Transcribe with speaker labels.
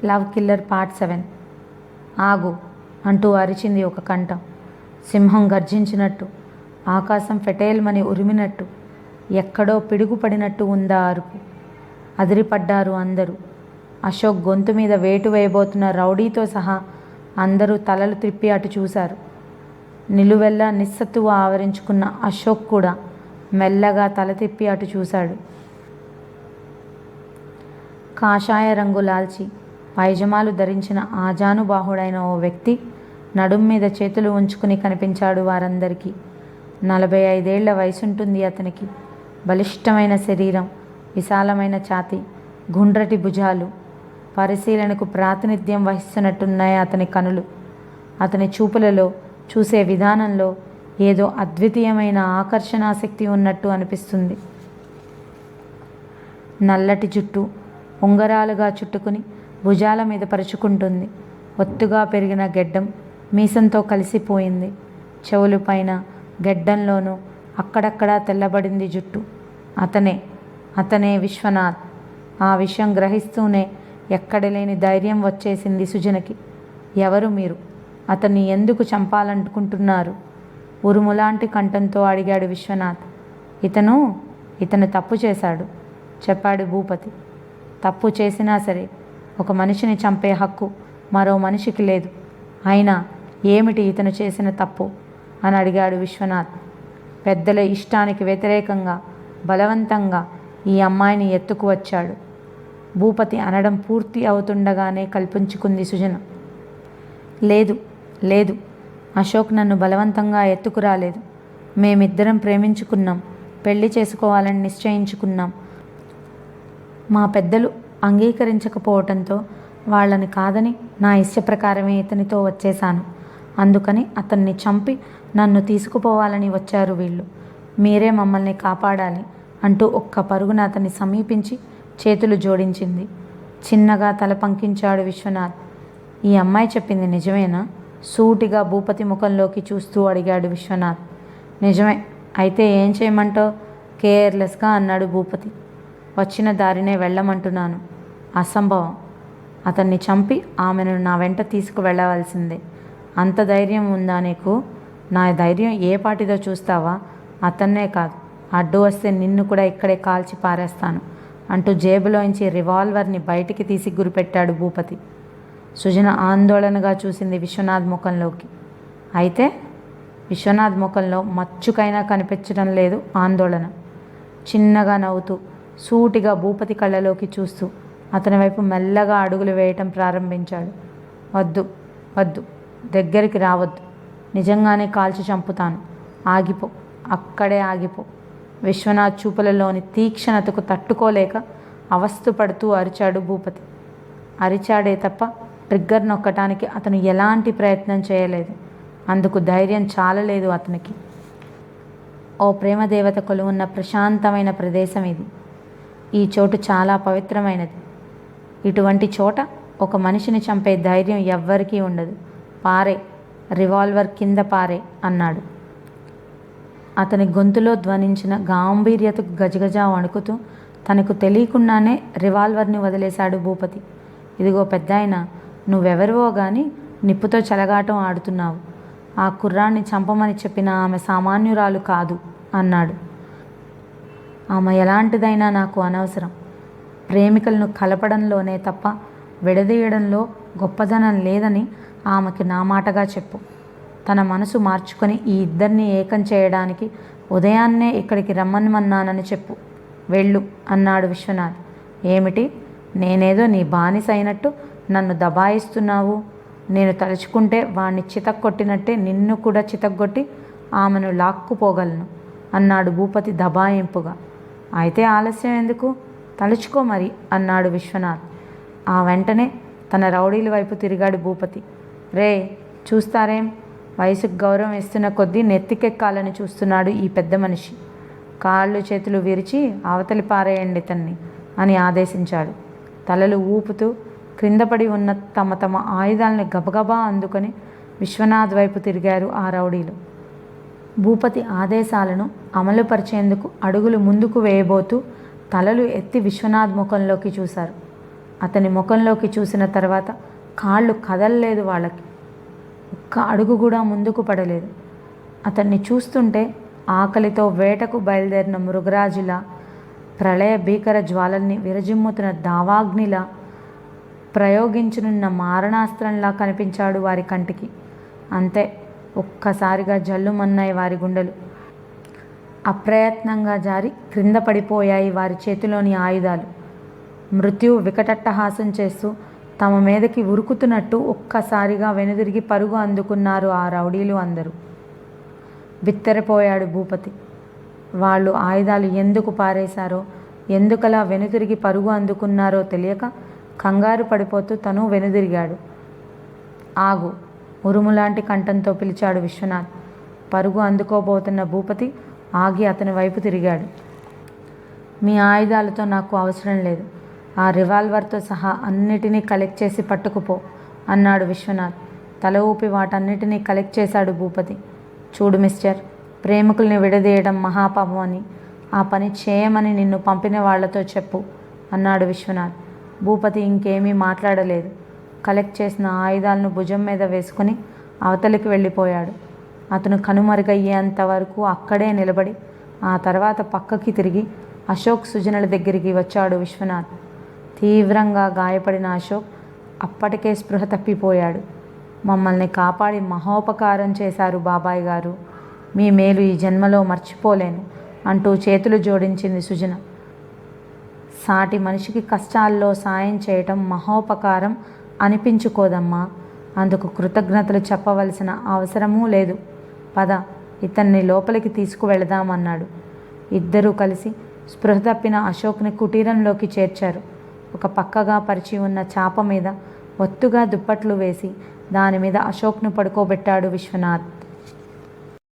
Speaker 1: Love killer part 7. ఆగు అంటూ అరిచింది ఒక కంఠం. సింహం గర్జించినట్టు, ఆకాశం ఫెటేల్మని ఉరిమినట్టు, ఎక్కడో పిడుగుపడినట్టు ఉందా అరుపు. అదిరిపడ్డారు అందరూ. అశోక్ గొంతు మీద వేటు వేయబోతున్న రౌడీతో సహా అందరూ తలలు త్రిప్పి అటు చూశారు. నిలువెల్లా నిస్సత్తువ ఆవరించుకున్న అశోక్ కూడా మెల్లగా తల తిప్పి అటు చూశాడు. కాషాయ రంగు లాల్చి పైజమాలు ధరించిన ఆజానుబాహుడైన ఓ వ్యక్తి నడుం మీద చేతులు ఉంచుకుని కనిపించాడు వారందరికీ. 45 ఏళ్ల వయసుంటుంది అతనికి. బలిష్టమైన శరీరం, విశాలమైన ఛాతీ, గుండ్రటి భుజాలు. పరిశీలనకు ప్రాతినిధ్యం వహిస్తున్నట్టున్నాయి అతని కనులు. అతని చూపులలో, చూసే విధానంలో ఏదో అద్వితీయమైన ఆకర్షణాశక్తి ఉన్నట్టు అనిపిస్తుంది. నల్లటి జుట్టు ఉంగరాలుగా చుట్టుకుని భుజాల మీద పరుచుకుంటుంది. ఒత్తుగా పెరిగిన గెడ్డం మీసంతో కలిసిపోయింది. చెవులు పైన గెడ్డంలోనూ అక్కడక్కడా తెల్లబడింది జుట్టు. అతనే విశ్వనాథ్. ఆ విషయం గ్రహిస్తూనే ఎక్కడలేని ధైర్యం వచ్చేసింది సుజనకి. ఎవరు మీరు? అతన్ని ఎందుకు చంపాలనుకుంటున్నారు? ఉరుములాంటి కంఠంతో అడిగాడు విశ్వనాథ్. ఇతను తప్పు చేశాడు, చెప్పాడు భూపతి. తప్పు చేసినా సరే ఒక మనిషిని చంపే హక్కు మరో మనిషికి లేదు. అయినా ఏమిటి ఇతను చేసిన తప్పు అని అడిగాడు విశ్వనాథ్. పెద్దల ఇష్టానికి వ్యతిరేకంగా బలవంతంగా ఈ అమ్మాయిని ఎత్తుకు వచ్చాడు. భూపతి అనడం పూర్తి అవుతుండగానే కల్పించుకుంది సుజన. లేదు, అశోక్ నన్ను బలవంతంగా ఎత్తుకురాలేదు. మేమిద్దరం ప్రేమించుకున్నాం, పెళ్లి చేసుకోవాలని నిశ్చయించుకున్నాం. మా పెద్దలు అంగీకరించకపోవటంతో వాళ్ళని కాదని నా ఇష్టప్రకారమే ఇతనితో వచ్చేశాను. అందుకని అతన్ని చంపి నన్ను తీసుకుపోవాలని వచ్చారు వీళ్ళు. మీరే మమ్మల్ని కాపాడాలి అంటూ ఒక్క పరుగున అతన్ని సమీపించి చేతులు జోడించింది. చిన్నగా తల పంకించాడు విశ్వనాథ్. ఈ అమ్మాయి చెప్పింది నిజమేనా? సూటిగా భూపతి ముఖంలోకి చూస్తూ అడిగాడు విశ్వనాథ్. నిజమే. అయితే ఏం చేయమంటావు? కేర్లెస్గా అన్నాడు భూపతి. వచ్చిన దారినే వెళ్ళమంటున్నాను. అసంభవం. అతన్ని చంపి ఆమెను నా వెంట తీసుకువెళ్ళవలసిందే. అంత ధైర్యం ఉందా నీకు? నా ధైర్యం ఏ పాటిదో చూస్తావా? అతన్నే కాదు, అడ్డు వస్తే నిన్ను కూడా ఇక్కడే కాల్చి పారేస్తాను అంటూ జేబులోంచి రివాల్వర్ని బయటికి తీసి గురిపెట్టాడు భూపతి. సుజన ఆందోళనగా చూసింది విశ్వనాథ్ ముఖంలోకి. అయితే విశ్వనాథ్ ముఖంలో మచ్చుకైనా కనిపించడం లేదు ఆందోళన. చిన్నగా నవ్వుతూ సూటిగా భూపతి కళ్ళలోకి చూస్తూ అతని వైపు మెల్లగా అడుగులు వేయటం ప్రారంభించాడు. వద్దు, దగ్గరికి రావద్దు. నిజంగానే కాల్చి చంపుతాను. ఆగిపో, అక్కడే ఆగిపో. విశ్వనాథ్ చూపులలోని తీక్షణతకు తట్టుకోలేక అవస్థపడుతూ అరిచాడు భూపతి. అరిచాడే తప్ప ట్రిగ్గర్ నొక్కటానికి అతను ఎలాంటి ప్రయత్నం చేయలేదు. అందుకు ధైర్యం చాలలేదు అతనికి. ఓ ప్రేమదేవత కొలువున్న ప్రశాంతమైన ప్రదేశం ఇది. ఈ చోటు చాలా పవిత్రమైనది. ఇటువంటి చోట ఒక మనిషిని చంపే ధైర్యం ఎవ్వరికీ ఉండదు. పారే, రివాల్వర్ కింద పారే అన్నాడు. అతని గొంతులో ధ్వనించిన గాంభీర్యతకు గజగజ వణుకుతూ తనకు తెలియకుండానే రివాల్వర్ని వదిలేశాడు భూపతి. ఇదిగో పెద్దాయన, నువ్వెవరివో గాని నిప్పుతో చెలగాటం ఆడుతున్నావు. ఆ కుర్రాన్ని చంపమని చెప్పిన ఆమె సామాన్యురాలు కాదు అన్నాడు. ఆమె ఎలాంటిదైనా నాకు అనవసరం. ప్రేమికులను కలపడంలోనే తప్ప విడదీయడంలో గొప్పదనం లేదని ఆమెకి నా మాటగా చెప్పు. తన మనసు మార్చుకొని ఈ ఇద్దరిని ఏకం చేయడానికి ఉదయాన్నే ఇక్కడికి రమ్మన్నానని చెప్పు. వెళ్ళు అన్నాడు విశ్వనాథ్. ఏమిటి, నేనేదో నీ బానిస అయినట్టు నన్ను దబాయిస్తున్నావు? నేను తలుచుకుంటే వాణ్ణి చితక్కొట్టినట్టే నిన్ను కూడా చితగ్గొట్టి ఆమెను లాక్కుపోగలను అన్నాడు భూపతి దబాయింపుగా. అయితే ఆలస్యం ఎందుకు? తలుచుకో మరి అన్నాడు విశ్వనాథ్. ఆ వెంటనే తన రౌడీల వైపు తిరిగాడు భూపతి. రే, చూస్తారేం? వయసుకు గౌరవం ఇస్తున్న కొద్దీ నెత్తికెక్కాలని చూస్తున్నాడు ఈ పెద్ద మనిషి. కాళ్ళు చేతులు విరిచి అవతలి పారేయండి తన్ని అని ఆదేశించాడు. తలలు ఊపుతూ క్రిందపడి ఉన్న తమ ఆయుధాలని గబగబా అందుకొని విశ్వనాథ్ వైపు తిరిగారు ఆ రౌడీలు. భూపతి ఆదేశాలను అమలుపరిచేందుకు అడుగులు ముందుకు వేయబోతూ తలలు ఎత్తి విశ్వనాథ్ ముఖంలోకి చూశారు. అతని ముఖంలోకి చూసిన తర్వాత కాళ్ళు కదలలేదు వాళ్ళకి. ఒక్క అడుగు కూడా ముందుకు పడలేదు. అతన్ని చూస్తుంటే ఆకలితో వేటకు బయలుదేరిన మృగరాజులా, ప్రళయ భీకర జ్వాలల్ని విరజిమ్ముతున్న దావాగ్నిలా, ప్రయోగించనున్న మారణాస్త్రంలా కనిపించాడు వారి కంటికి. అంతే, ఒక్కసారిగా జల్లుమన్నాయి వారి గుండెలు. అప్రయత్నంగా జారి క్రింద పడిపోయాయి వారి చేతిలోని ఆయుధాలు. మృత్యువు వికటట్టహాసం చేస్తూ తమ మీదకి ఉరుకుతున్నట్టు ఒక్కసారిగా వెనుదిరిగి పరుగు అందుకున్నారు ఆ రౌడీలు అందరూ. బిత్తరపోయాడు భూపతి. వాళ్ళు ఆయుధాలు ఎందుకు పారేశారో, ఎందుకలా వెనుదిరిగి పరుగు అందుకున్నారో తెలియక కంగారు పడిపోతూ తను వెనుదిరిగాడు. ఆగు! ఉరుములాంటి కంఠంతో పిలిచాడు విశ్వనాథ్. పరుగు అందుకోబోతున్న భూపతి ఆగి అతని వైపు తిరిగాడు. మీ ఆయుధాలతో నాకు అవసరం లేదు. ఆ రివాల్వర్తో సహా అన్నిటినీ కలెక్ట్ చేసి పట్టుకుపో అన్నాడు విశ్వనాథ్. తల ఊపి వాటన్నిటినీ కలెక్ట్ చేశాడు భూపతి. చూడు మిస్టర్, ప్రేమికుల్ని విడదీయడం మహాపాపం అని, ఆ పని చేయమని నిన్ను పంపిన వాళ్లతో చెప్పు అన్నాడు విశ్వనాథ్. భూపతి ఇంకేమీ మాట్లాడలేదు. కలెక్ట్ చేసిన ఆయుధాలను భుజం మీద వేసుకుని అవతలికి వెళ్ళిపోయాడు. అతను కనుమరుగయ్యేంత వరకు అక్కడే నిలబడి ఆ తర్వాత పక్కకి తిరిగి అశోక్, సుజనుల దగ్గరికి వచ్చాడు విశ్వనాథ్. తీవ్రంగా గాయపడిన అశోక్ అప్పటికే స్పృహ తప్పిపోయాడు. మమ్మల్ని కాపాడి మహోపకారం చేశారు బాబాయ్ గారు. మీ మేలు ఈ జన్మలో మర్చిపోలేను అంటూ చేతులు జోడించింది సుజన. సాటి మనిషికి కష్టాల్లో సాయం చేయటం మహోపకారం అనిపించుకోదమ్మా. అందుకు కృతజ్ఞతలు చెప్పవలసిన అవసరమూ లేదు. పద, ఇతన్ని లోపలికి తీసుకువెళదామన్నాడు. ఇద్దరూ కలిసి స్పృహ తప్పిన అశోక్ని కుటీరంలోకి చేర్చారు. ఒక పక్కగా పరిచి ఉన్న చాప మీద ఒత్తుగా దుప్పట్లు వేసి దానిమీద అశోక్ను పడుకోబెట్టాడు విశ్వనాథ్.